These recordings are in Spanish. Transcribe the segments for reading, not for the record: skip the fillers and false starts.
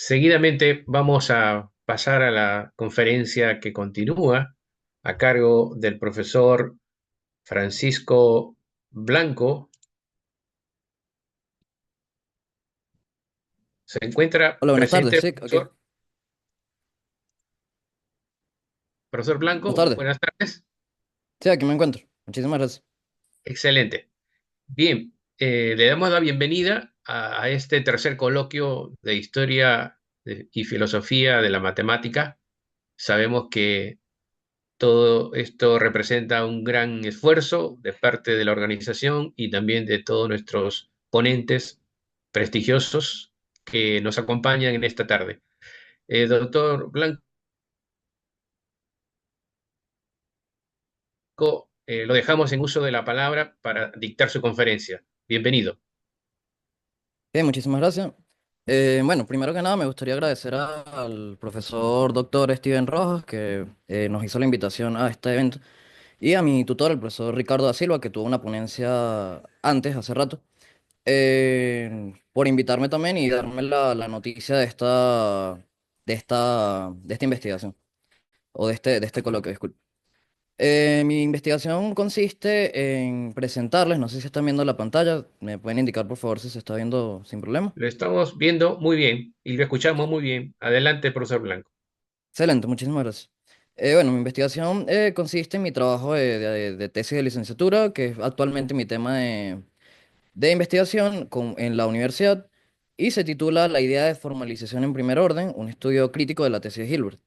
Seguidamente vamos a pasar a la conferencia que continúa a cargo del profesor Francisco Blanco. ¿Se encuentra Hola, buenas presente tardes. el Sí, aquí. profesor Buenas Blanco? tardes. Buenas tardes. Sí, aquí me encuentro. Muchísimas gracias. Excelente. Bien, le damos la bienvenida a este tercer coloquio de Historia y Filosofía de la Matemática. Sabemos que todo esto representa un gran esfuerzo de parte de la organización y también de todos nuestros ponentes prestigiosos que nos acompañan en esta tarde. Doctor Blanco, lo dejamos en uso de la palabra para dictar su conferencia. Bienvenido. Bien, muchísimas gracias. Bueno, primero que nada me gustaría agradecer al profesor doctor Steven Rojas que nos hizo la invitación a este evento y a mi tutor, el profesor Ricardo da Silva, que tuvo una ponencia antes, hace rato, por invitarme también y darme la noticia de esta investigación o de este coloquio, disculpe. Mi investigación consiste en presentarles, no sé si están viendo la pantalla, me pueden indicar por favor si se está viendo sin problema. Lo estamos viendo muy bien y lo escuchamos muy bien. Adelante, profesor Blanco. Excelente, muchísimas gracias. Bueno, mi investigación consiste en mi trabajo de tesis de licenciatura, que es actualmente mi tema de investigación en la universidad, y se titula La idea de formalización en primer orden, un estudio crítico de la tesis de Hilbert.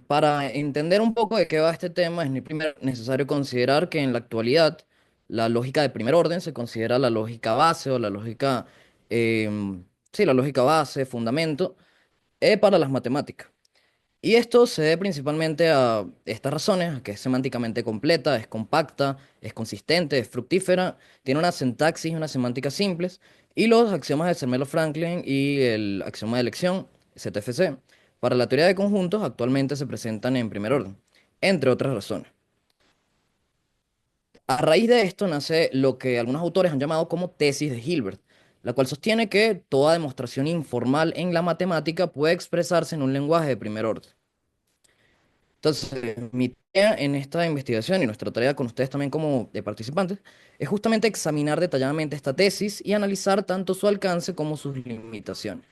Para entender un poco de qué va este tema, es primero necesario considerar que en la actualidad la lógica de primer orden se considera la lógica base o la lógica, sí, la lógica base, fundamento, para las matemáticas. Y esto se debe principalmente a estas razones, a que es semánticamente completa, es compacta, es consistente, es fructífera, tiene una sintaxis y una semántica simples, y los axiomas de Zermelo-Franklin y el axioma de elección, ZFC, para la teoría de conjuntos actualmente se presentan en primer orden, entre otras razones. A raíz de esto nace lo que algunos autores han llamado como tesis de Hilbert, la cual sostiene que toda demostración informal en la matemática puede expresarse en un lenguaje de primer orden. Entonces, mi tarea en esta investigación y nuestra tarea con ustedes también como participantes es justamente examinar detalladamente esta tesis y analizar tanto su alcance como sus limitaciones.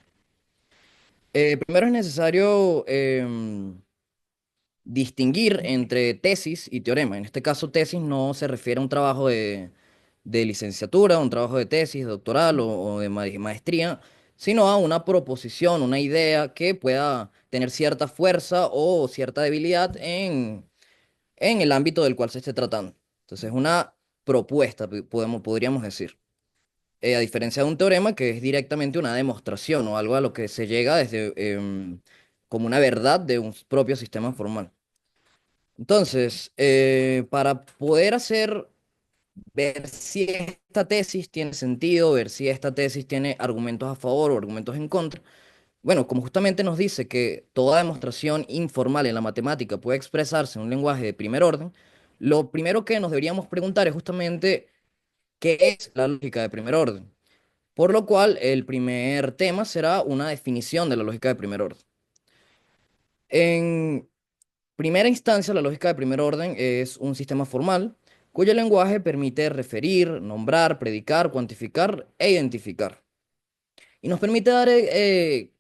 Primero es necesario distinguir entre tesis y teorema. En este caso, tesis no se refiere a un trabajo de licenciatura, un trabajo de tesis doctoral o de maestría, sino a una proposición, una idea que pueda tener cierta fuerza o cierta debilidad en el ámbito del cual se esté tratando. Entonces, una propuesta, podríamos decir. A diferencia de un teorema que es directamente una demostración o algo a lo que se llega desde como una verdad de un propio sistema formal. Entonces, para poder ver si esta tesis tiene sentido, ver si esta tesis tiene argumentos a favor o argumentos en contra, bueno, como justamente nos dice que toda demostración informal en la matemática puede expresarse en un lenguaje de primer orden, lo primero que nos deberíamos preguntar es justamente qué es la lógica de primer orden. Por lo cual, el primer tema será una definición de la lógica de primer orden. En primera instancia, la lógica de primer orden es un sistema formal cuyo lenguaje permite referir, nombrar, predicar, cuantificar e identificar. Y nos permite dar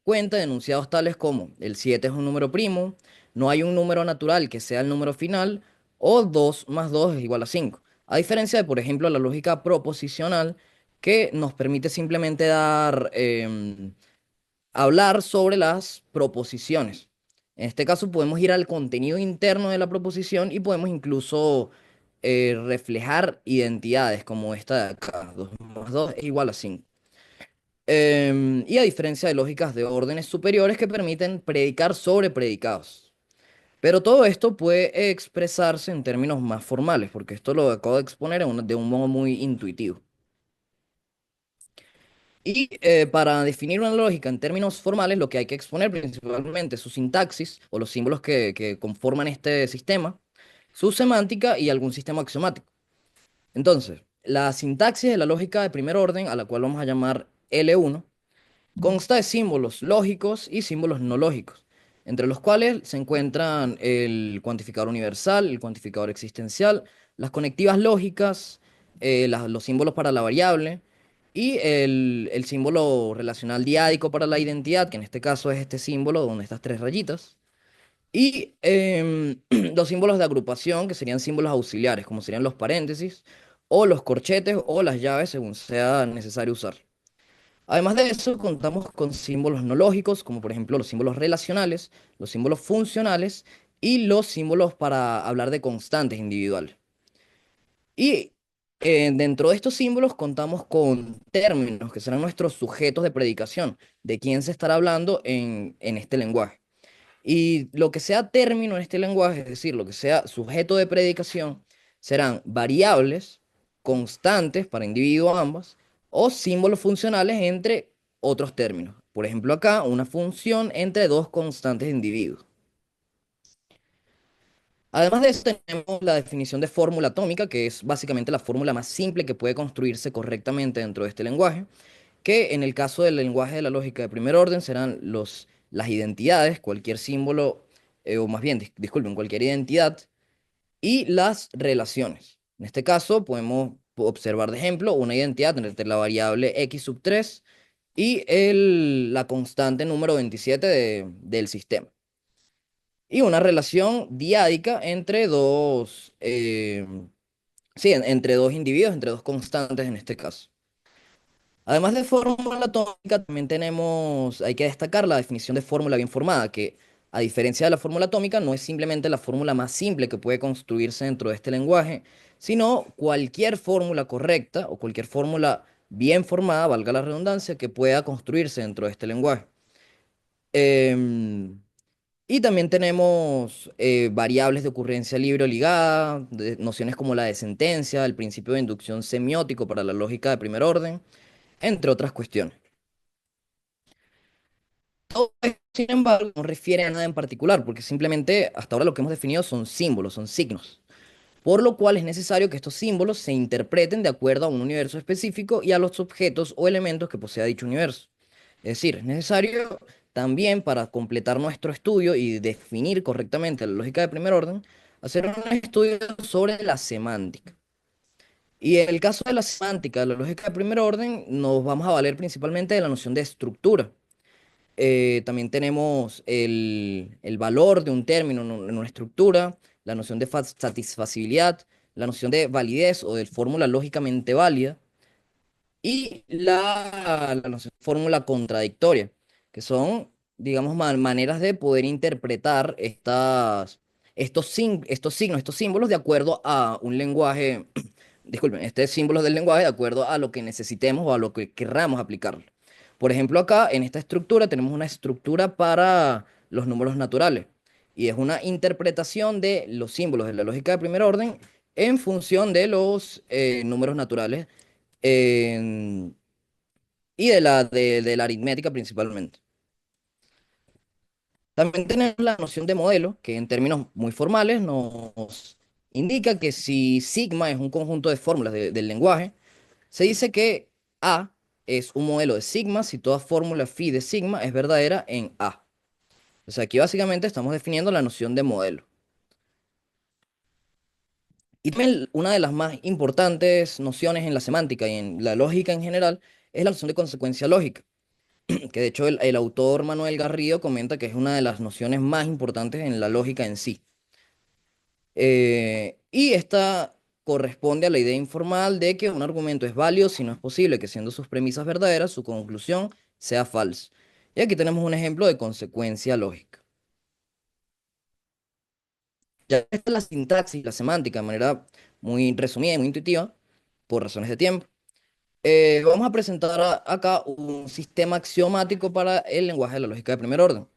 cuenta de enunciados tales como el 7 es un número primo, no hay un número natural que sea el número final, o 2 más 2 es igual a 5. A diferencia de, por ejemplo, la lógica proposicional, que nos permite simplemente hablar sobre las proposiciones. En este caso podemos ir al contenido interno de la proposición y podemos incluso reflejar identidades como esta de acá, 2 más 2 es igual a 5. Y a diferencia de lógicas de órdenes superiores que permiten predicar sobre predicados. Pero todo esto puede expresarse en términos más formales, porque esto lo acabo de exponer de un modo muy intuitivo. Y para definir una lógica en términos formales, lo que hay que exponer principalmente es su sintaxis o los símbolos que conforman este sistema, su semántica y algún sistema axiomático. Entonces, la sintaxis de la lógica de primer orden, a la cual vamos a llamar L1, Consta de símbolos lógicos y símbolos no lógicos, entre los cuales se encuentran el cuantificador universal, el cuantificador existencial, las conectivas lógicas, los símbolos para la variable y el símbolo relacional diádico para la identidad, que en este caso es este símbolo donde estas tres rayitas. Y los símbolos de agrupación, que serían símbolos auxiliares, como serían los paréntesis, o los corchetes, o las llaves, según sea necesario usar. Además de eso, contamos con símbolos no lógicos, como por ejemplo los símbolos relacionales, los símbolos funcionales y los símbolos para hablar de constantes individuales. Y dentro de estos símbolos contamos con términos, que serán nuestros sujetos de predicación, de quién se estará hablando en este lenguaje. Y lo que sea término en este lenguaje, es decir, lo que sea sujeto de predicación, serán variables, constantes para individuo ambas, o símbolos funcionales entre otros términos. Por ejemplo, acá una función entre dos constantes de individuos. Además de eso, tenemos la definición de fórmula atómica, que es básicamente la fórmula más simple que puede construirse correctamente dentro de este lenguaje, que en el caso del lenguaje de la lógica de primer orden serán las identidades, cualquier símbolo, o más bien, disculpen, cualquier identidad, y las relaciones. En este caso, podemos observar de ejemplo una identidad entre la variable x sub 3 y la constante número 27 del sistema. Y una relación diádica entre sí, entre dos individuos, entre dos constantes en este caso. Además de fórmula atómica, también tenemos, hay que destacar la definición de fórmula bien formada, que a diferencia de la fórmula atómica, no es simplemente la fórmula más simple que puede construirse dentro de este lenguaje, sino cualquier fórmula correcta o cualquier fórmula bien formada, valga la redundancia, que pueda construirse dentro de este lenguaje. Em, y también tenemos variables de ocurrencia libre o ligada, nociones como la de sentencia, el principio de inducción semiótico para la lógica de primer orden, entre otras cuestiones. Todo esto, sin embargo, no refiere a nada en particular, porque simplemente hasta ahora lo que hemos definido son símbolos, son signos, por lo cual es necesario que estos símbolos se interpreten de acuerdo a un universo específico y a los objetos o elementos que posea dicho universo. Es decir, es necesario también para completar nuestro estudio y definir correctamente la lógica de primer orden, hacer un estudio sobre la semántica. Y en el caso de la semántica, de la lógica de primer orden, nos vamos a valer principalmente de la noción de estructura. También tenemos el valor de un término en una estructura, la noción de satisfacibilidad, la noción de validez o de fórmula lógicamente válida y la noción de fórmula contradictoria, que son, digamos, maneras de poder interpretar estos signos, estos símbolos de acuerdo a un lenguaje, disculpen, estos símbolos del lenguaje de acuerdo a lo que necesitemos o a lo que querramos aplicarlo. Por ejemplo, acá en esta estructura tenemos una estructura para los números naturales y es una interpretación de los símbolos de la lógica de primer orden en función de los números naturales en- y de la aritmética principalmente. También tenemos la noción de modelo, que en términos muy formales nos indica que si sigma es un conjunto de fórmulas del lenguaje, se dice que A es un modelo de sigma si toda fórmula phi de sigma es verdadera en A. O sea, aquí básicamente estamos definiendo la noción de modelo. Y también una de las más importantes nociones en la semántica y en la lógica en general es la noción de consecuencia lógica, que de hecho el autor Manuel Garrido comenta que es una de las nociones más importantes en la lógica en sí. Y esta corresponde a la idea informal de que un argumento es válido si no es posible que siendo sus premisas verdaderas, su conclusión sea falsa. Y aquí tenemos un ejemplo de consecuencia lógica. Ya esta es la sintaxis, la semántica, de manera muy resumida y muy intuitiva, por razones de tiempo. Vamos a presentar acá un sistema axiomático para el lenguaje de la lógica de primer orden.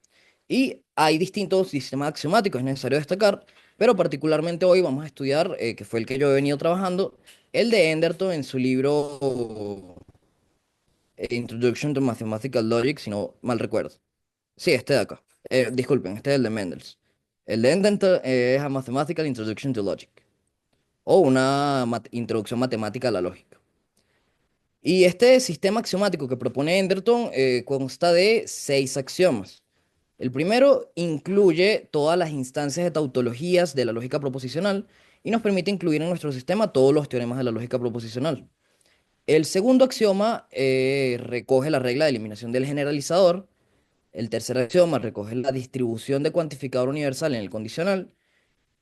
Y hay distintos sistemas axiomáticos, es necesario destacar, pero particularmente hoy vamos a estudiar, que fue el que yo he venido trabajando, el de Enderton en su libro Introduction to Mathematical Logic, si no mal recuerdo. Sí, este de acá. Disculpen, este es el de Mendels. El de Enderton es A Mathematical Introduction to Logic, o una introducción matemática a la lógica. Y este sistema axiomático que propone Enderton consta de 6 axiomas. El primero incluye todas las instancias de tautologías de la lógica proposicional y nos permite incluir en nuestro sistema todos los teoremas de la lógica proposicional. El segundo axioma recoge la regla de eliminación del generalizador. El tercer axioma recoge la distribución de cuantificador universal en el condicional.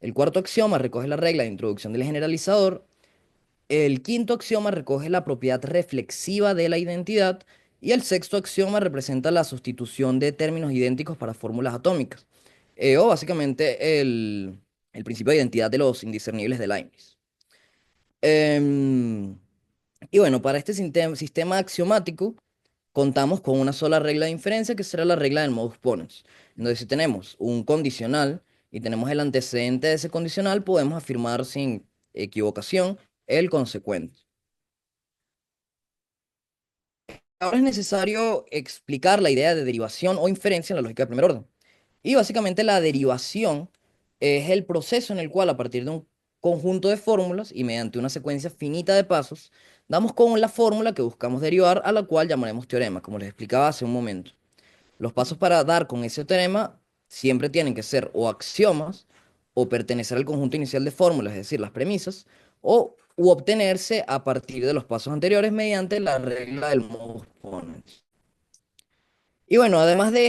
El cuarto axioma recoge la regla de introducción del generalizador. El quinto axioma recoge la propiedad reflexiva de la identidad. Y el sexto axioma representa la sustitución de términos idénticos para fórmulas atómicas. O básicamente el principio de identidad de los indiscernibles de Leibniz. Em, y bueno, para este sistema axiomático contamos con una sola regla de inferencia que será la regla del modus ponens. Entonces, si tenemos un condicional y tenemos el antecedente de ese condicional, podemos afirmar sin equivocación el consecuente. Ahora es necesario explicar la idea de derivación o inferencia en la lógica de primer orden. Y básicamente la derivación es el proceso en el cual a partir de un conjunto de fórmulas y mediante una secuencia finita de pasos, damos con la fórmula que buscamos derivar a la cual llamaremos teorema, como les explicaba hace un momento. Los pasos para dar con ese teorema siempre tienen que ser o axiomas o pertenecer al conjunto inicial de fórmulas, es decir, las premisas, o u obtenerse a partir de los pasos anteriores mediante la regla del modus ponens. Y bueno, además de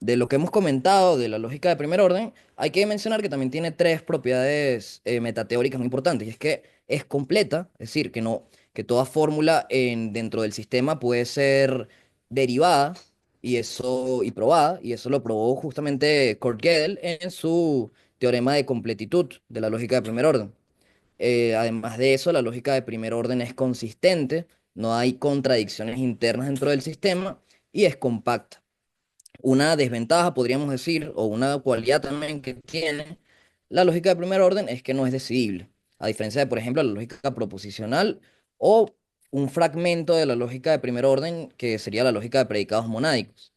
de lo que hemos comentado de la lógica de primer orden, hay que mencionar que también tiene tres propiedades metateóricas muy importantes. Y es que es completa, es decir, que no, que toda fórmula dentro del sistema puede ser derivada y probada, y eso lo probó justamente Kurt Gödel en su teorema de completitud de la lógica de primer orden. Además de eso, la lógica de primer orden es consistente, no hay contradicciones internas dentro del sistema y es compacta. Una desventaja, podríamos decir, o una cualidad también que tiene la lógica de primer orden es que no es decidible, a diferencia de, por ejemplo, la lógica proposicional o un fragmento de la lógica de primer orden que sería la lógica de predicados monádicos.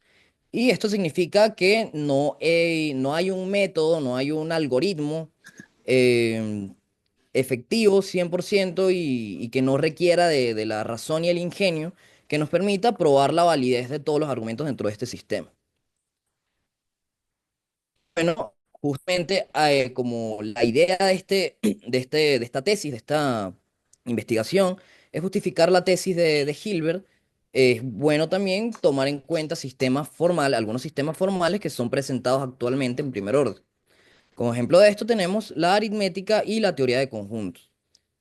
Y esto significa que no hay un método, no hay un algoritmo em, efectivo 100% y que no requiera de la razón y el ingenio que nos permita probar la validez de todos los argumentos dentro de este sistema. Bueno, justamente como la idea de, de esta tesis, de esta investigación, es justificar la tesis de Hilbert. Es bueno también tomar en cuenta sistemas formales, algunos sistemas formales que son presentados actualmente en primer orden. Como ejemplo de esto tenemos la aritmética y la teoría de conjuntos,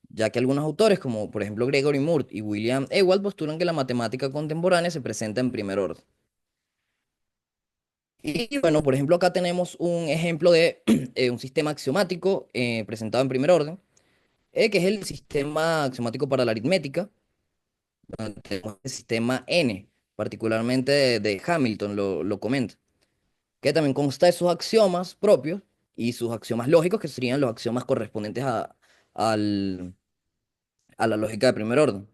ya que algunos autores, como por ejemplo Gregory Moore y William Ewald, postulan que la matemática contemporánea se presenta en primer orden. Y bueno, por ejemplo, acá tenemos un ejemplo de un sistema axiomático presentado en primer orden, que es el sistema axiomático para la aritmética, donde tenemos el sistema N, particularmente de Hamilton lo comenta, que también consta de sus axiomas propios y sus axiomas lógicos, que serían los axiomas correspondientes al- a la lógica de primer orden.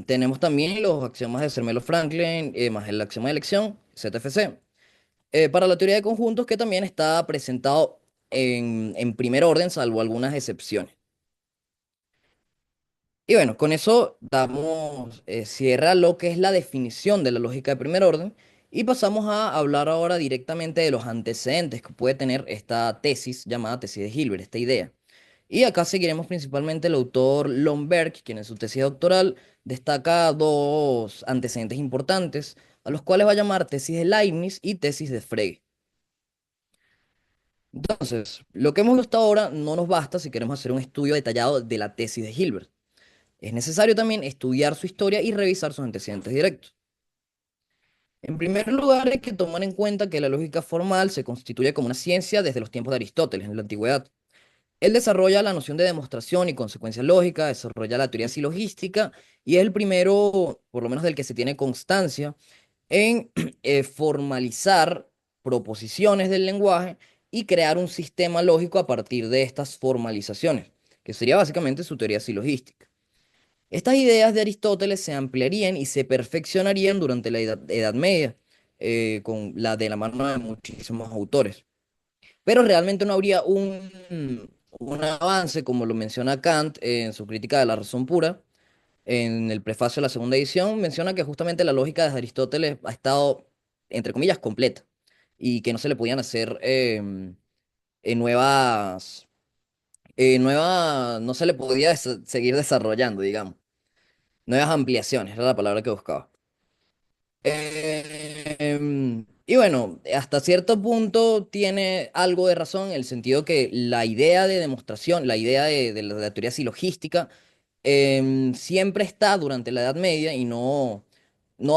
Tenemos también los axiomas de Zermelo-Franklin, más el axioma de elección, ZFC. Para la teoría de conjuntos, que también está presentado en primer orden, salvo algunas excepciones. Y bueno, con eso damos cierre a lo que es la definición de la lógica de primer orden y pasamos a hablar ahora directamente de los antecedentes que puede tener esta tesis llamada tesis de Hilbert, esta idea. Y acá seguiremos principalmente el autor Lomberg, quien en su tesis doctoral destaca dos antecedentes importantes, a los cuales va a llamar tesis de Leibniz y tesis de Frege. Entonces, lo que hemos visto hasta ahora no nos basta si queremos hacer un estudio detallado de la tesis de Hilbert. Es necesario también estudiar su historia y revisar sus antecedentes directos. En primer lugar, hay que tomar en cuenta que la lógica formal se constituye como una ciencia desde los tiempos de Aristóteles, en la antigüedad. Él desarrolla la noción de demostración y consecuencia lógica, desarrolla la teoría silogística y es el primero, por lo menos del que se tiene constancia, en formalizar proposiciones del lenguaje y crear un sistema lógico a partir de estas formalizaciones, que sería básicamente su teoría silogística. Estas ideas de Aristóteles se ampliarían y se perfeccionarían durante la Edad Media, de la mano de muchísimos autores. Pero realmente no habría un avance, como lo menciona Kant en su crítica de la razón pura, en el prefacio de la segunda edición, menciona que justamente la lógica de Aristóteles ha estado, entre comillas, completa y que no se le podían hacer nuevas, no se le podía seguir desarrollando, digamos, nuevas ampliaciones, era la palabra que buscaba. Y bueno, hasta cierto punto tiene algo de razón en el sentido que la idea de demostración, la idea de la teoría silogística, siempre está durante la Edad Media y no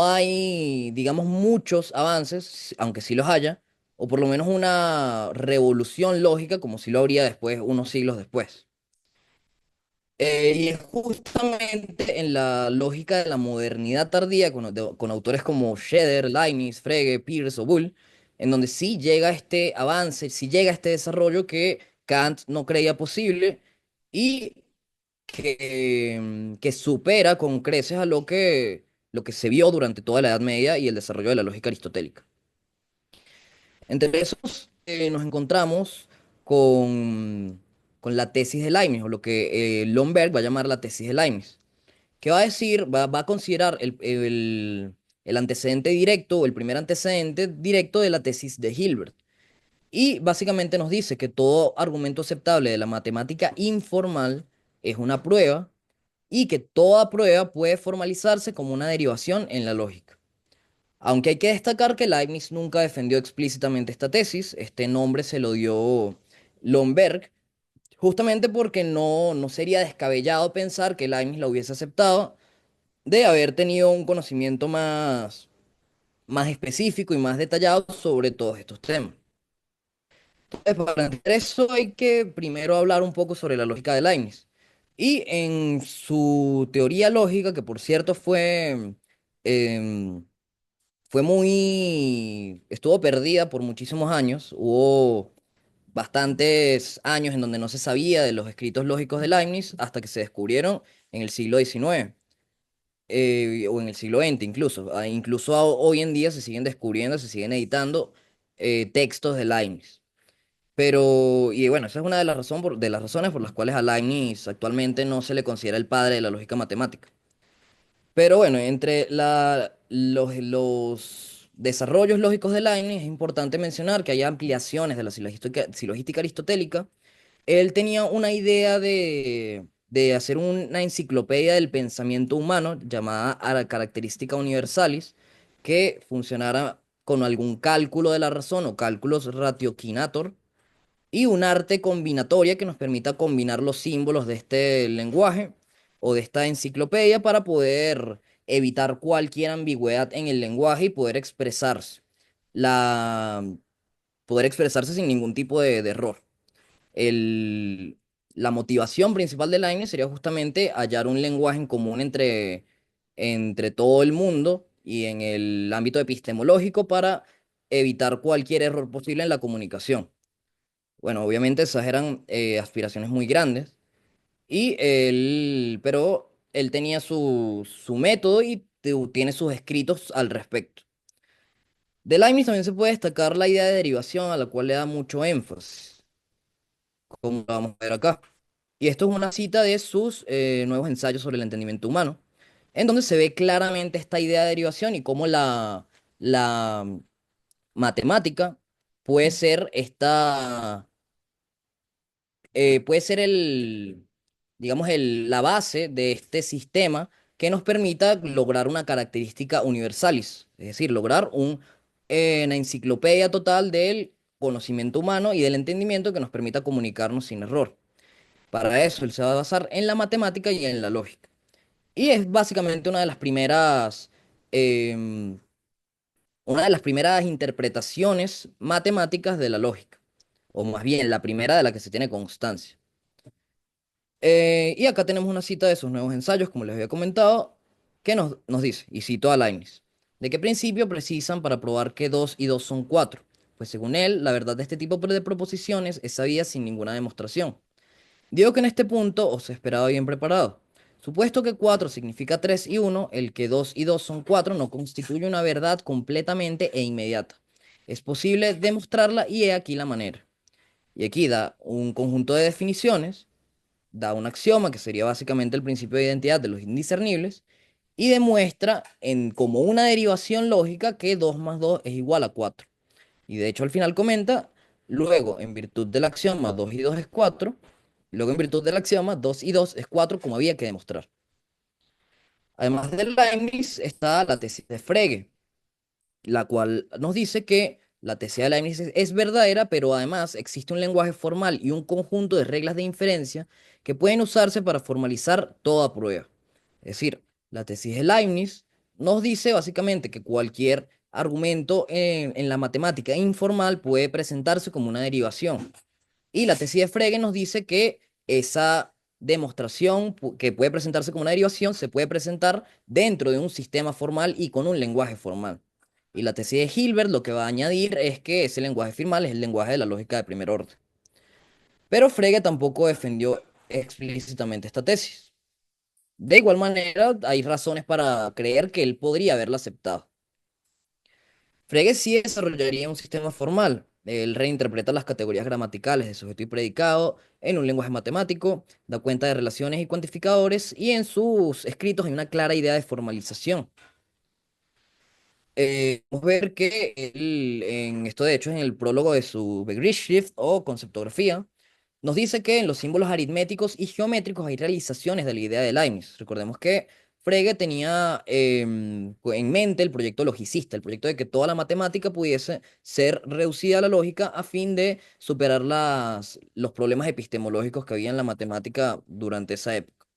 hay, digamos, muchos avances, aunque sí los haya, o por lo menos una revolución lógica como si lo habría después, unos siglos después. Y es justamente en la lógica de la modernidad tardía, con autores como Scheder, Leibniz, Frege, Peirce o Bull, en donde sí llega este avance, sí llega este desarrollo que Kant no creía posible y que supera con creces a lo que se vio durante toda la Edad Media y el desarrollo de la lógica aristotélica. Entre esos nos encontramos con la tesis de Leibniz, o lo que Lomberg va a llamar la tesis de Leibniz, que va a decir, va a considerar el antecedente directo o el primer antecedente directo de la tesis de Hilbert. Y básicamente nos dice que todo argumento aceptable de la matemática informal es una prueba y que toda prueba puede formalizarse como una derivación en la lógica. Aunque hay que destacar que Leibniz nunca defendió explícitamente esta tesis, este nombre se lo dio Lomberg, justamente porque no sería descabellado pensar que Leibniz la hubiese aceptado de haber tenido un conocimiento más específico y más detallado sobre todos estos temas. Entonces, para entender eso hay que primero hablar un poco sobre la lógica de Leibniz. Y en su teoría lógica, que por cierto em, estuvo perdida por muchísimos años, hubo bastantes años en donde no se sabía de los escritos lógicos de Leibniz hasta que se descubrieron en el siglo XIX, o en el siglo XX incluso. Incluso hoy en día se siguen descubriendo, se siguen editando textos de Leibniz. Pero, y bueno, esa es una de las razones por las cuales a Leibniz actualmente no se le considera el padre de la lógica matemática. Pero bueno, entre los desarrollos lógicos de Leibniz es importante mencionar que hay ampliaciones de la silogística aristotélica. Él tenía una idea de hacer una enciclopedia del pensamiento humano llamada Característica Universalis, que funcionara con algún cálculo de la razón o cálculos ratioquinator y un arte combinatoria que nos permita combinar los símbolos de este lenguaje o de esta enciclopedia para poder evitar cualquier ambigüedad en el lenguaje y la, poder expresarse sin ningún tipo de error. El, la motivación principal de Leibniz sería justamente hallar un lenguaje en común entre todo el mundo y en el ámbito epistemológico para evitar cualquier error posible en la comunicación. Bueno, obviamente esas eran aspiraciones muy grandes, pero él tenía su método y tiene sus escritos al respecto. De Leibniz también se puede destacar la idea de derivación a la cual le da mucho énfasis, como lo vamos a ver acá. Y esto es una cita de sus nuevos ensayos sobre el entendimiento humano, en donde se ve claramente esta idea de derivación y cómo la matemática puede ser puede ser digamos, la base de este sistema que nos permita lograr una característica universalis, es decir, lograr una enciclopedia total del conocimiento humano y del entendimiento que nos permita comunicarnos sin error. Para eso él se va a basar en la matemática y en la lógica. Y es básicamente em, una de las primeras interpretaciones matemáticas de la lógica, o más bien la primera de la que se tiene constancia. Y acá tenemos una cita de sus nuevos ensayos, como les había comentado, que nos dice, y cito a Leibniz: ¿de qué principio precisan para probar que 2 y 2 son 4? Pues según él, la verdad de este tipo de proposiciones es sabida sin ninguna demostración. Digo que en este punto os he esperado bien preparado. Supuesto que 4 significa 3 y 1, el que 2 y 2 son 4 no constituye una verdad completamente e inmediata. Es posible demostrarla y he aquí la manera. Y aquí da un conjunto de definiciones, da un axioma que sería básicamente el principio de identidad de los indiscernibles y demuestra como una derivación lógica que 2 más 2 es igual a 4. Y de hecho al final comenta, luego en virtud del axioma 2 y 2 es 4, luego en virtud del axioma 2 y 2 es 4 como había que demostrar. Además de Leibniz está la tesis de Frege, la cual nos dice que la tesis de Leibniz es verdadera, pero además existe un lenguaje formal y un conjunto de reglas de inferencia que pueden usarse para formalizar toda prueba. Es decir, la tesis de Leibniz nos dice básicamente que cualquier argumento en la matemática informal puede presentarse como una derivación. Y la tesis de Frege nos dice que esa demostración que puede presentarse como una derivación se puede presentar dentro de un sistema formal y con un lenguaje formal. Y la tesis de Hilbert lo que va a añadir es que ese lenguaje formal es el lenguaje de la lógica de primer orden. Pero Frege tampoco defendió explícitamente esta tesis. De igual manera, hay razones para creer que él podría haberla aceptado. Frege sí desarrollaría un sistema formal. Él reinterpreta las categorías gramaticales de sujeto y predicado en un lenguaje matemático, da cuenta de relaciones y cuantificadores, y en sus escritos hay una clara idea de formalización. Podemos ver que él, en esto de hecho, en el prólogo de su Begriffsschrift o conceptografía, nos dice que en los símbolos aritméticos y geométricos hay realizaciones de la idea de Leibniz. Recordemos que Frege tenía en mente el proyecto logicista, el proyecto de que toda la matemática pudiese ser reducida a la lógica a fin de superar los problemas epistemológicos que había en la matemática durante esa época.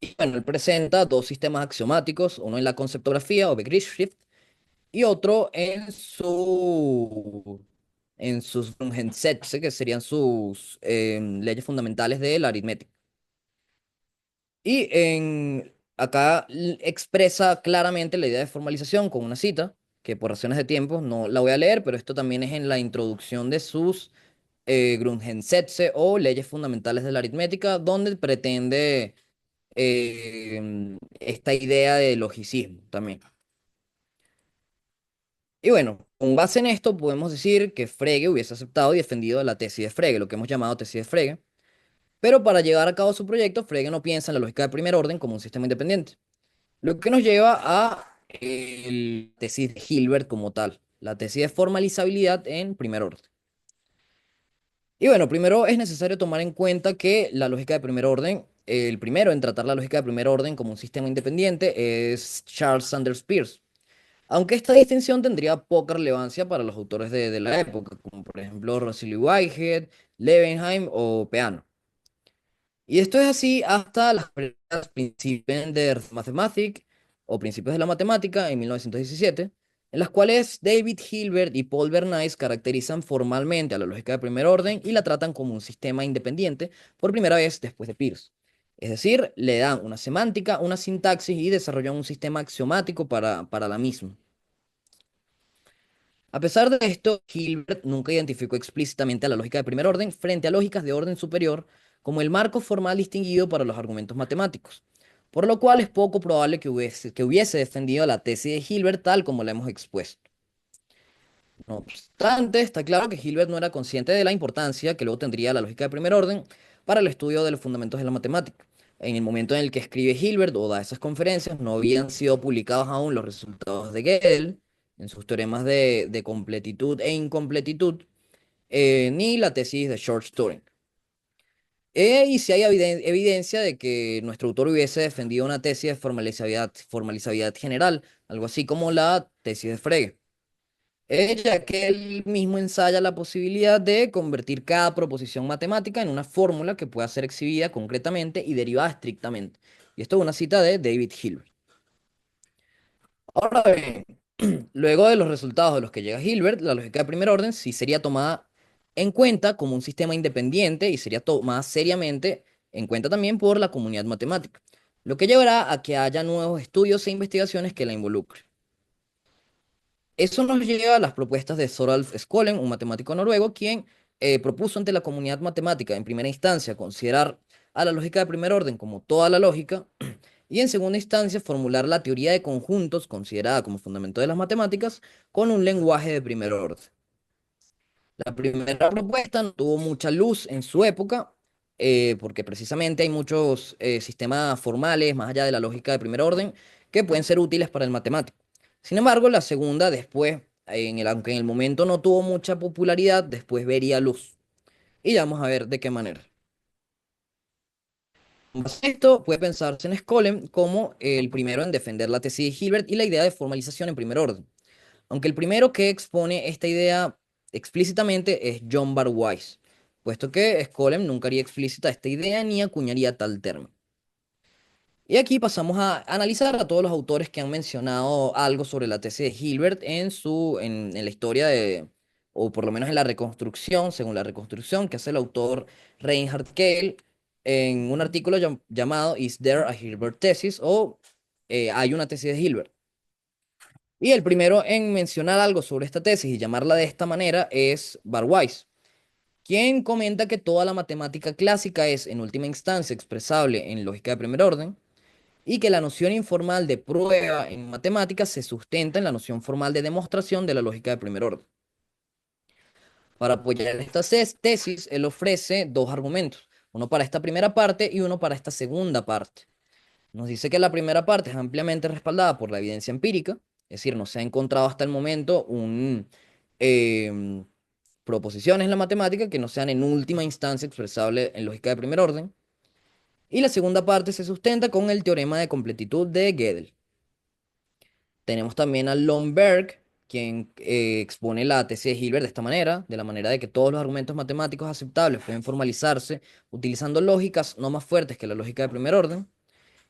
Y bueno, él presenta dos sistemas axiomáticos, uno en la conceptografía o Begriffsschrift y otro en sus Grundgesetze, que serían sus leyes fundamentales de la aritmética. Y acá expresa claramente la idea de formalización con una cita, que por razones de tiempo no la voy a leer, pero esto también es en la introducción de sus Grundgesetze o leyes fundamentales de la aritmética, donde pretende esta idea de logicismo también. Y bueno, con base en esto podemos decir que Frege hubiese aceptado y defendido la tesis de Frege, lo que hemos llamado tesis de Frege, pero para llevar a cabo su proyecto, Frege no piensa en la lógica de primer orden como un sistema independiente, lo que nos lleva a la tesis de Hilbert como tal, la tesis de formalizabilidad en primer orden. Y bueno, primero es necesario tomar en cuenta que la lógica de primer orden, el primero en tratar la lógica de primer orden como un sistema independiente es Charles Sanders Peirce. Aunque esta distinción tendría poca relevancia para los autores de la época, como por ejemplo Rosalie Whitehead, Levenheim o Peano. Y esto es así hasta las primeras Principien der Mathematik o Principios de la Matemática en 1917, en las cuales David Hilbert y Paul Bernays caracterizan formalmente a la lógica de primer orden y la tratan como un sistema independiente por primera vez después de Peirce. Es decir, le dan una semántica, una sintaxis y desarrollan un sistema axiomático para la misma. A pesar de esto, Hilbert nunca identificó explícitamente a la lógica de primer orden frente a lógicas de orden superior como el marco formal distinguido para los argumentos matemáticos, por lo cual es poco probable que hubiese defendido la tesis de Hilbert tal como la hemos expuesto. No obstante, está claro que Hilbert no era consciente de la importancia que luego tendría la lógica de primer orden para el estudio de los fundamentos de la matemática. En el momento en el que escribe Hilbert o da esas conferencias, no habían sido publicados aún los resultados de Gödel en sus teoremas de completitud e incompletitud, ni la tesis de Short-Turing. Y si hay evidencia de que nuestro autor hubiese defendido una tesis de formalizabilidad general, algo así como la tesis de Frege. Ya que él mismo ensaya la posibilidad de convertir cada proposición matemática en una fórmula que pueda ser exhibida concretamente y derivada estrictamente. Y esto es una cita de David Hilbert. Ahora bien, luego de los resultados de los que llega Hilbert, la lógica de primer orden sí sería tomada en cuenta como un sistema independiente y sería tomada seriamente en cuenta también por la comunidad matemática, lo que llevará a que haya nuevos estudios e investigaciones que la involucren. Eso nos lleva a las propuestas de Thoralf Skolem, un matemático noruego, quien propuso ante la comunidad matemática en primera instancia considerar a la lógica de primer orden como toda la lógica y en segunda instancia formular la teoría de conjuntos considerada como fundamento de las matemáticas con un lenguaje de primer orden. La primera propuesta no tuvo mucha luz en su época, porque precisamente hay muchos sistemas formales, más allá de la lógica de primer orden, que pueden ser útiles para el matemático. Sin embargo, la segunda después, aunque en el momento no tuvo mucha popularidad, después vería luz. Y ya vamos a ver de qué manera. Esto puede pensarse en Skolem como el primero en defender la tesis de Hilbert y la idea de formalización en primer orden. Aunque el primero que expone esta idea explícitamente es John Barwise, puesto que Skolem nunca haría explícita esta idea ni acuñaría tal término. Y aquí pasamos a analizar a todos los autores que han mencionado algo sobre la tesis de Hilbert en la historia o por lo menos en la reconstrucción, según la reconstrucción que hace el autor Reinhard Kehl en un artículo llamado Is There a Hilbert Thesis? O Hay una tesis de Hilbert. Y el primero en mencionar algo sobre esta tesis y llamarla de esta manera es Barwise, quien comenta que toda la matemática clásica es, en última instancia, expresable en lógica de primer orden y que la noción informal de prueba en matemáticas se sustenta en la noción formal de demostración de la lógica de primer orden. Para apoyar esta tesis, él ofrece dos argumentos, uno para esta primera parte y uno para esta segunda parte. Nos dice que la primera parte es ampliamente respaldada por la evidencia empírica, es decir, no se ha encontrado hasta el momento em, proposiciones en la matemática que no sean en última instancia expresables en lógica de primer orden. Y la segunda parte se sustenta con el teorema de completitud de Gödel. Tenemos también a Lomberg, quien expone la tesis de Hilbert de esta manera, de la manera de que todos los argumentos matemáticos aceptables pueden formalizarse utilizando lógicas no más fuertes que la lógica de primer orden.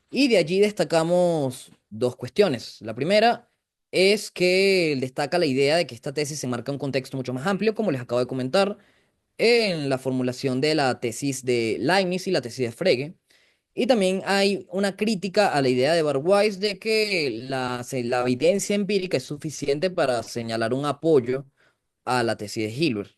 Y de allí destacamos dos cuestiones. La primera es que él destaca la idea de que esta tesis se marca en un contexto mucho más amplio, como les acabo de comentar, en la formulación de la tesis de Leibniz y la tesis de Frege. Y también hay una crítica a la idea de Barwise de que la evidencia empírica es suficiente para señalar un apoyo a la tesis de Hilbert.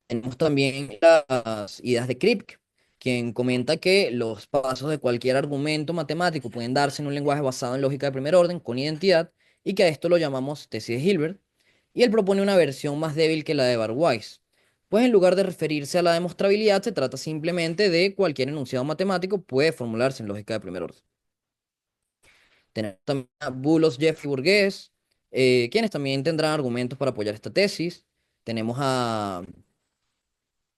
Tenemos también las ideas de Kripke, quien comenta que los pasos de cualquier argumento matemático pueden darse en un lenguaje basado en lógica de primer orden con identidad y que a esto lo llamamos tesis de Hilbert. Y él propone una versión más débil que la de Barwise, pues en lugar de referirse a la demostrabilidad se trata simplemente de cualquier enunciado matemático puede formularse en lógica de primer orden. Tenemos también a Bulos, Jeff y Burgess, quienes también tendrán argumentos para apoyar esta tesis. Tenemos a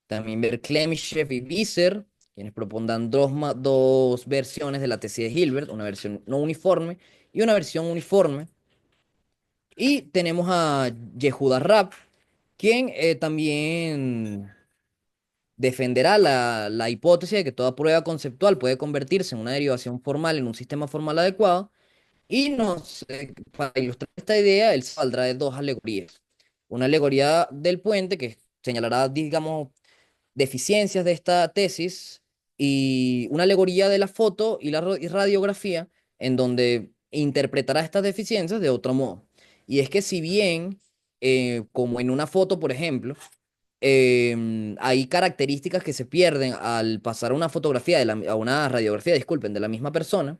también ver Clemishev y Visser, quienes propondrán dos versiones de la tesis de Hilbert, una versión no uniforme y una versión uniforme. Y tenemos a Yehuda Raab, quien también defenderá la hipótesis de que toda prueba conceptual puede convertirse en una derivación formal en un sistema formal adecuado. Y para ilustrar esta idea, él saldrá de dos alegorías. Una alegoría del puente, que señalará, digamos, deficiencias de esta tesis, y una alegoría de la foto y la radiografía, en donde interpretará estas deficiencias de otro modo. Y es que si bien, como en una foto, por ejemplo, hay características que se pierden al pasar a una fotografía, a una radiografía, disculpen, de la misma persona,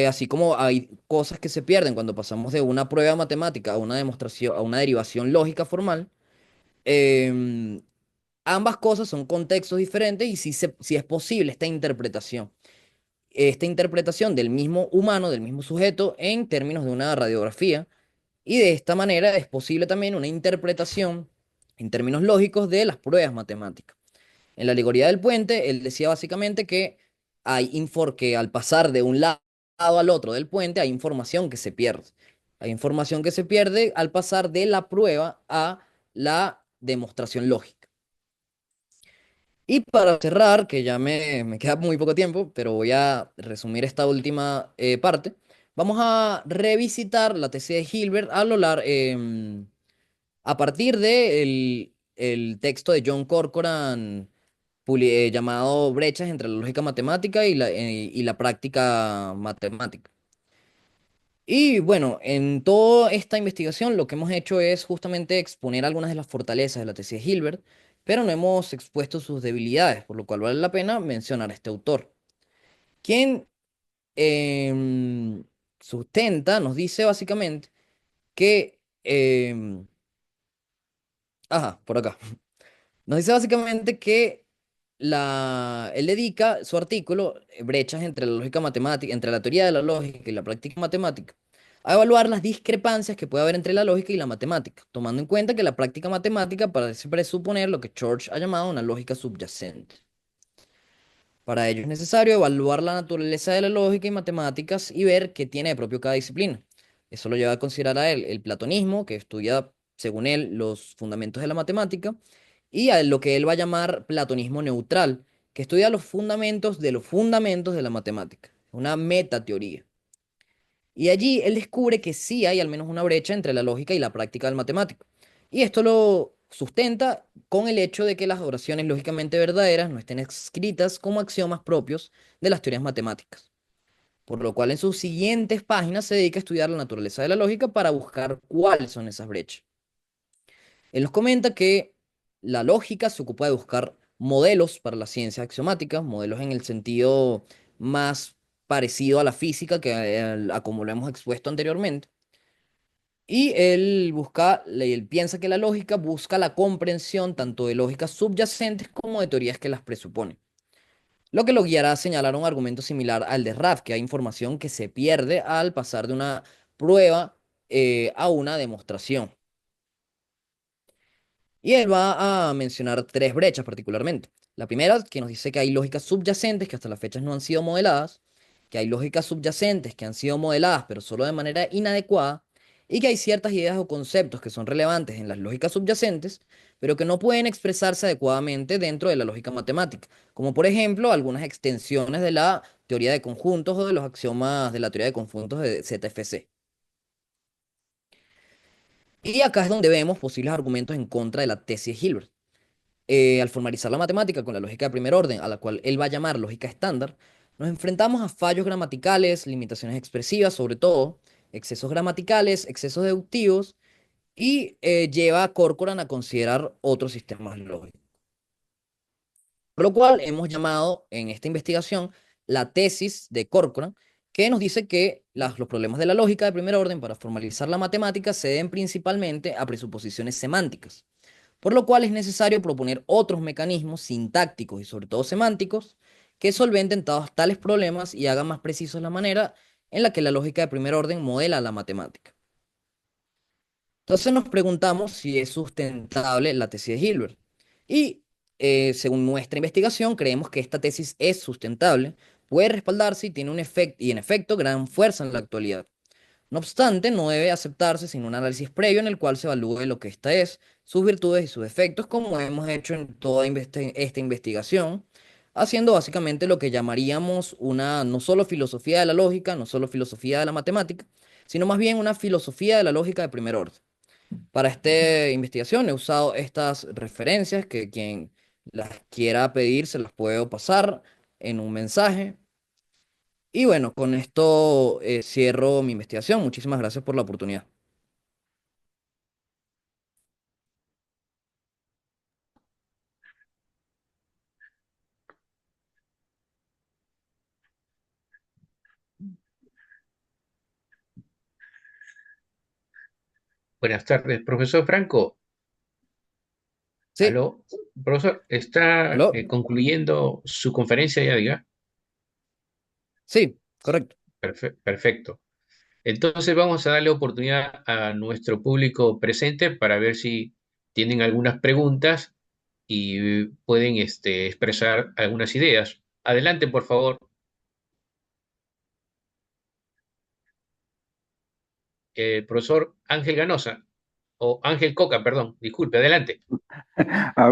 así como hay cosas que se pierden cuando pasamos de una prueba matemática a una demostración, a una derivación lógica formal. em, Ambas cosas son contextos diferentes y si es posible esta interpretación del mismo humano, del mismo sujeto, en términos de una radiografía. Y de esta manera es posible también una interpretación en términos lógicos de las pruebas matemáticas. En la alegoría del puente, él decía básicamente que que al pasar de un lado al otro del puente hay información que se pierde. Hay información que se pierde al pasar de la prueba a la demostración lógica. Y para cerrar, que ya me queda muy poco tiempo, pero voy a resumir esta última parte, vamos a revisitar la tesis de Hilbert a partir de el texto de John Corcoran llamado Brechas entre la lógica matemática y la práctica matemática. Y bueno, en toda esta investigación lo que hemos hecho es justamente exponer algunas de las fortalezas de la tesis de Hilbert, pero no hemos expuesto sus debilidades, por lo cual vale la pena mencionar a este autor, quien sustenta, nos dice básicamente que Ajá, por acá. Nos dice básicamente que él dedica su artículo, Brechas entre la lógica matemática, entre la teoría de la lógica y la práctica matemática, a evaluar las discrepancias que puede haber entre la lógica y la matemática, tomando en cuenta que la práctica matemática parece presuponer lo que Church ha llamado una lógica subyacente. Para ello es necesario evaluar la naturaleza de la lógica y matemáticas y ver qué tiene de propio cada disciplina. Eso lo lleva a considerar a él el platonismo, que estudia, según él, los fundamentos de la matemática, y a lo que él va a llamar platonismo neutral, que estudia los fundamentos de la matemática, una metateoría. Y allí él descubre que sí hay al menos una brecha entre la lógica y la práctica del matemático. Y esto lo sustenta con el hecho de que las oraciones lógicamente verdaderas no estén escritas como axiomas propios de las teorías matemáticas. Por lo cual en sus siguientes páginas se dedica a estudiar la naturaleza de la lógica para buscar cuáles son esas brechas. Él nos comenta que la lógica se ocupa de buscar modelos para la ciencia axiomática, modelos en el sentido más parecido a la física que a como lo hemos expuesto anteriormente. Y él piensa que la lógica busca la comprensión tanto de lógicas subyacentes como de teorías que las presuponen. Lo que lo guiará a señalar un argumento similar al de Raff, que hay información que se pierde al pasar de una prueba a una demostración. Y él va a mencionar tres brechas particularmente. La primera, que nos dice que hay lógicas subyacentes que hasta la fecha no han sido modeladas, que hay lógicas subyacentes que han sido modeladas pero solo de manera inadecuada, y que hay ciertas ideas o conceptos que son relevantes en las lógicas subyacentes, pero que no pueden expresarse adecuadamente dentro de la lógica matemática, como por ejemplo algunas extensiones de la teoría de conjuntos o de los axiomas de la teoría de conjuntos de ZFC. Y acá es donde vemos posibles argumentos en contra de la tesis de Hilbert. Al formalizar la matemática con la lógica de primer orden, a la cual él va a llamar lógica estándar, nos enfrentamos a fallos gramaticales, limitaciones expresivas sobre todo, excesos gramaticales, excesos deductivos, y lleva a Corcoran a considerar otros sistemas lógicos. Por lo cual hemos llamado en esta investigación la tesis de Corcoran, que nos dice que los problemas de la lógica de primer orden para formalizar la matemática se deben principalmente a presuposiciones semánticas, por lo cual es necesario proponer otros mecanismos sintácticos y sobre todo semánticos que solventen tales problemas y hagan más precisos la manera en la que la lógica de primer orden modela la matemática. Entonces nos preguntamos si es sustentable la tesis de Hilbert. Y según nuestra investigación, creemos que esta tesis es sustentable, puede respaldarse y tiene un efecto, y en efecto, gran fuerza en la actualidad. No obstante, no debe aceptarse sin un análisis previo en el cual se evalúe lo que ésta es, sus virtudes y sus defectos, como hemos hecho en toda esta investigación, haciendo básicamente lo que llamaríamos una no solo filosofía de la lógica, no solo filosofía de la matemática, sino más bien una filosofía de la lógica de primer orden. Para esta investigación he usado estas referencias que quien las quiera pedir se las puedo pasar en un mensaje. Y bueno, con esto cierro mi investigación. Muchísimas gracias por la oportunidad. Buenas tardes, profesor Franco. Sí, Aló, profesor, ¿está ¿aló? concluyendo su conferencia ya, diga? Sí, correcto. Perfecto. Entonces vamos a darle oportunidad a nuestro público presente para ver si tienen algunas preguntas y pueden expresar algunas ideas. Adelante, por favor, profesor Ángel Ganosa, o Ángel Coca, perdón, disculpe, adelante.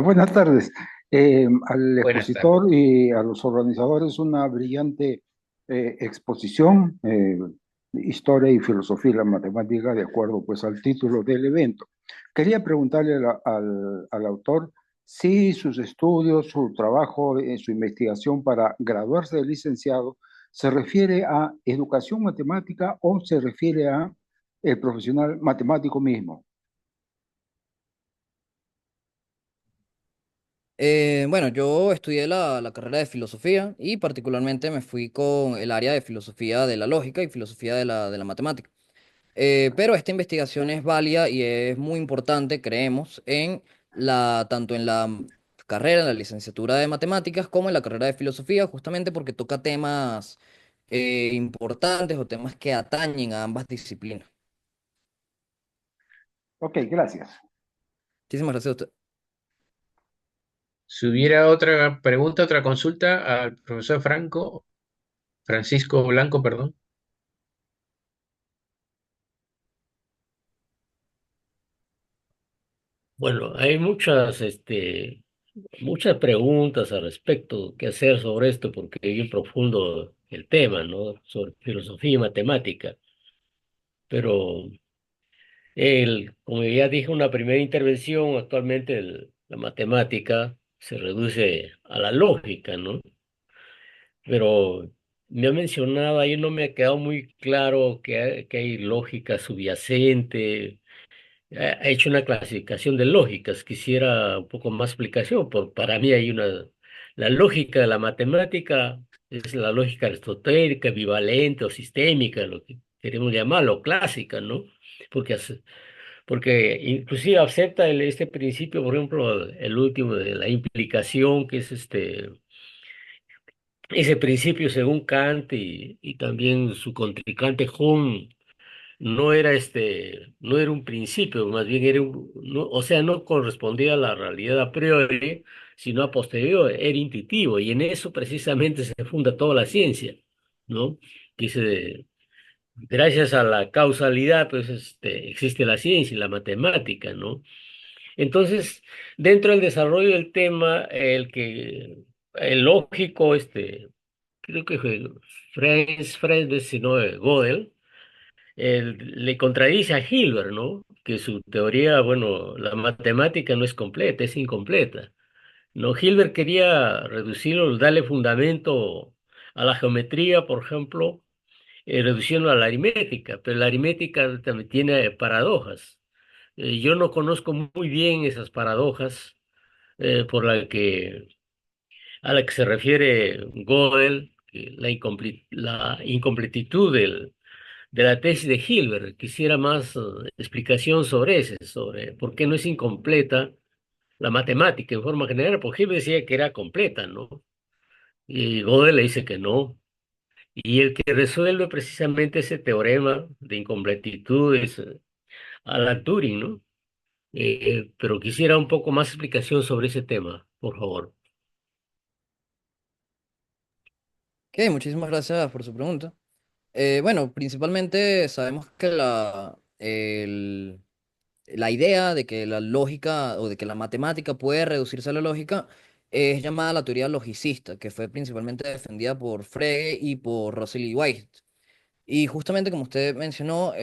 Buenas tardes. Al Buenas tardes. expositor y a los organizadores una brillante exposición, Historia y Filosofía de la Matemática, de acuerdo pues al título del evento. Quería preguntarle al autor si sus estudios, su trabajo, su investigación para graduarse de licenciado se refiere a educación matemática o se refiere a el profesional matemático mismo. Bueno, yo estudié la carrera de filosofía y particularmente me fui con el área de filosofía de la lógica y filosofía de la matemática. Pero esta investigación es válida y es muy importante, creemos, en tanto en la carrera, en la licenciatura de matemáticas, como en la carrera de filosofía, justamente porque toca temas importantes o temas que atañen a ambas disciplinas. Ok, gracias. Muchísimas gracias a usted. Si hubiera otra pregunta, otra consulta al profesor Francisco Blanco, perdón. Bueno, hay muchas preguntas al respecto que hacer sobre esto, porque es bien profundo el tema, ¿no? Sobre filosofía y matemática. Pero como ya dije en una primera intervención, actualmente la matemática se reduce a la lógica, ¿no? Pero me ha mencionado, ahí no me ha quedado muy claro que hay lógica subyacente. Ha hecho una clasificación de lógicas. Quisiera un poco más explicación. Para mí hay la lógica de la matemática es la lógica aristotélica, bivalente o sistémica, lo que queremos llamarlo, clásica, ¿no? Porque, porque inclusive acepta este principio, por ejemplo, el último de la implicación, que es ese principio según Kant y también su contrincante Hume no era un principio, más bien era o sea, no correspondía a la realidad a priori, sino a posteriori, era intuitivo, y en eso precisamente se funda toda la ciencia, ¿no? Que gracias a la causalidad, pues existe la ciencia y la matemática, ¿no? Entonces, dentro del desarrollo del tema, el lógico, creo que fue Frege, sino Gödel, le contradice a Hilbert, ¿no? Que su teoría, bueno, la matemática no es completa, es incompleta. ¿No? Hilbert quería reducirlo, darle fundamento a la geometría, por ejemplo, reduciendo a la aritmética, pero la aritmética también tiene paradojas. Yo no conozco muy bien esas paradojas por a la que se refiere Gödel, que la incompletitud de la tesis de Hilbert. Quisiera más explicación sobre por qué no es incompleta la matemática en forma general, porque Hilbert decía que era completa, ¿no? Y Gödel le dice que no. Y el que resuelve precisamente ese teorema de incompletitud es Alan Turing, ¿no? Pero quisiera un poco más explicación sobre ese tema, por favor. Ok, muchísimas gracias por su pregunta. Bueno, principalmente sabemos que la idea de que la lógica o de que la matemática puede reducirse a la lógica es llamada la teoría logicista, que fue principalmente defendida por Frege y por Russell y Whitehead. Y justamente como usted mencionó,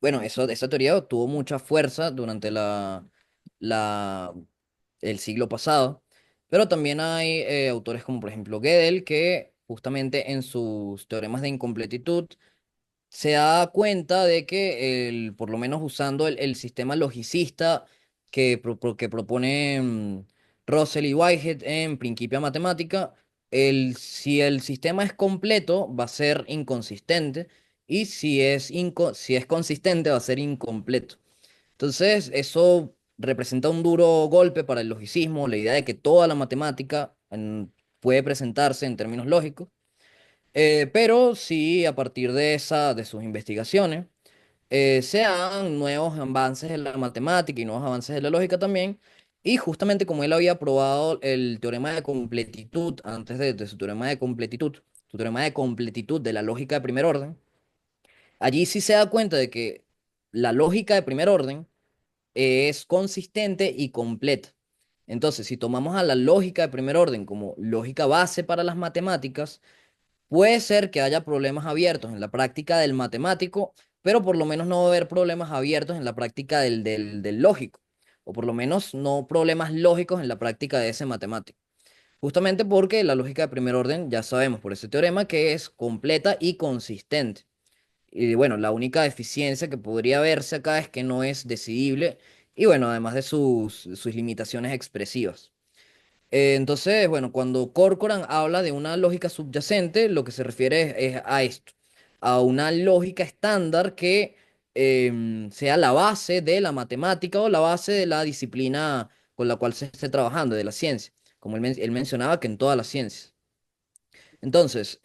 bueno, esa teoría tuvo mucha fuerza durante la, el siglo pasado, pero también hay autores como por ejemplo Gödel, que justamente en sus teoremas de incompletitud se da cuenta de que por lo menos usando el sistema logicista que propone Russell y Whitehead en Principia Matemática, si el sistema es completo va a ser inconsistente y si es consistente va a ser incompleto. Entonces, eso representa un duro golpe para el logicismo, la idea de que toda la matemática puede presentarse en términos lógicos. Pero sí, a partir de sus investigaciones, se dan nuevos avances en la matemática y nuevos avances de la lógica también. Y justamente como él había probado el teorema de completitud antes de su teorema de completitud, su teorema de completitud de la lógica de primer orden, allí sí se da cuenta de que la lógica de primer orden es consistente y completa. Entonces, si tomamos a la lógica de primer orden como lógica base para las matemáticas, puede ser que haya problemas abiertos en la práctica del matemático, pero por lo menos no va a haber problemas abiertos en la práctica del lógico, o por lo menos no problemas lógicos en la práctica de ese matemático. Justamente porque la lógica de primer orden, ya sabemos por ese teorema, que es completa y consistente. Y bueno, la única deficiencia que podría verse acá es que no es decidible y bueno, además de sus limitaciones expresivas. Entonces, bueno, cuando Corcoran habla de una lógica subyacente, lo que se refiere es a esto, a una lógica estándar que sea la base de la matemática o la base de la disciplina con la cual se esté trabajando, de la ciencia, como él mencionaba que en todas las ciencias. Entonces,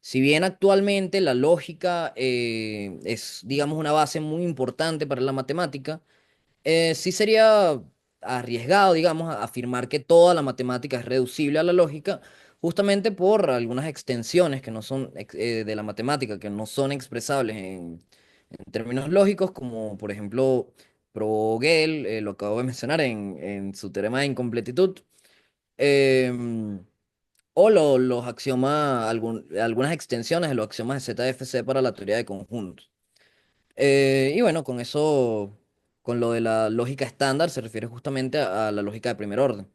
si bien actualmente la lógica es, digamos, una base muy importante para la matemática, sí sería arriesgado, digamos, afirmar que toda la matemática es reducible a la lógica, justamente por algunas extensiones que no son de la matemática, que no son expresables en términos lógicos, como por ejemplo Vogel, lo acabo de mencionar en su teorema de incompletitud. em, o los axiomas, algunas extensiones de los axiomas de ZFC para la teoría de conjuntos. Y bueno, con eso, con lo de la lógica estándar, se refiere justamente a la lógica de primer orden,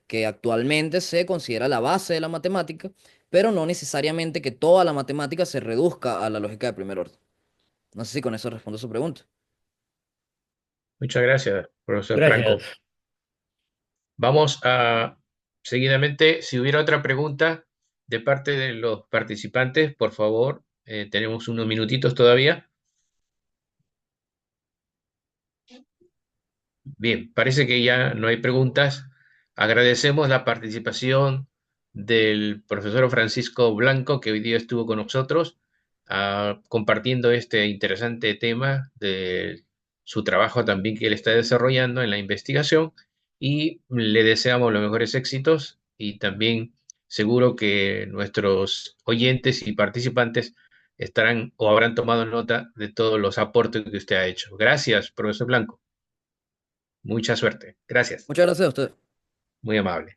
que actualmente se considera la base de la matemática, pero no necesariamente que toda la matemática se reduzca a la lógica de primer orden. No sé si con eso respondo su pregunta. Muchas gracias, profesor Franco. Gracias. Vamos a, seguidamente, si hubiera otra pregunta de parte de los participantes, por favor, tenemos unos minutitos todavía. Bien, parece que ya no hay preguntas. Agradecemos la participación del profesor Francisco Blanco, que hoy día estuvo con nosotros, compartiendo este interesante tema de su trabajo también que él está desarrollando en la investigación, y le deseamos los mejores éxitos, y también seguro que nuestros oyentes y participantes estarán o habrán tomado nota de todos los aportes que usted ha hecho. Gracias, profesor Blanco. Mucha suerte. Gracias. Muchas gracias a usted. Muy amable.